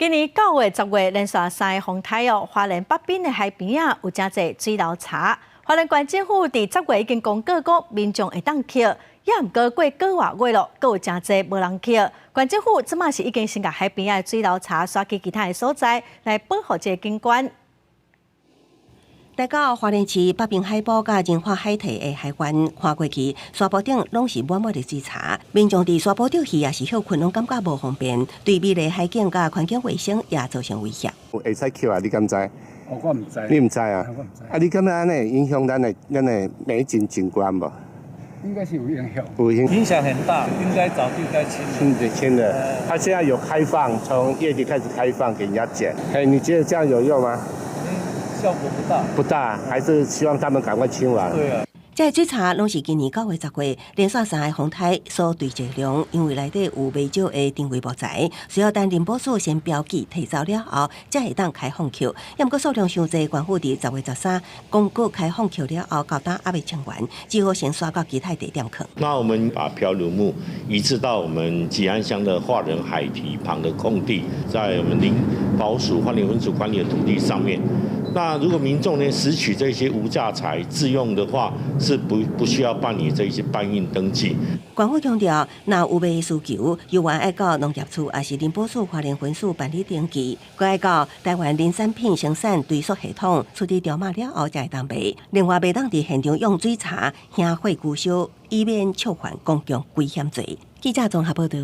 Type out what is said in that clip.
今年9月、10月连续3个风台花莲北滨的海边有真侪水流茶。花莲县政府伫10月已经公告讲，民众会当去，也毋过过个月咯，阁有真侪无人去。县政府即马是已经先甲海边的水流茶刷去其他的所在，来保护这个景观。 来到花莲市北滨海堡甲仁化海堤的海岸，看过去沙坡顶拢是满满的水茶。民众伫沙坡顶去也是休困，拢感觉无方便，对美丽海景甲环境卫生也造成威胁。会使扣啊？你敢知？我唔知。你唔知啊？我唔知。啊，你感觉安尼影响咱的美景景观无？应该是有影响。有影响很大，应该早就该清了。它现在有开放，从月底开始开放给人家捡。哎，你觉得这样有用吗？ 效果不大，不大，还是希望他们赶快清完。对啊，这水茶拢是今年9月、10月连续3个风台所堆积量，因为内底有未少的定位木材，需要等林保署先标记提走了后，才会当开放扣。要毋过数量伤济，县府伫10月13公告开放扣了后，到单还未清完，只好先刷到其他地点去。那我们把漂流木移植到我们吉安乡的华人海堤旁的空地，在我们林保署花莲文署管理的土地上面。 那如果民众呢拾取这些无价材自用的话，是不需要办理这一些搬运登记。县府强调，若有卖需求，有缘爱到农业处，也是林保署花莲分署办理登记，佮爱到台湾林产品生产追溯系统处理条码了后才会当卖。另外，袂当伫现场用水茶、香火拒烧，以免触犯公共危险罪。记者综合报道。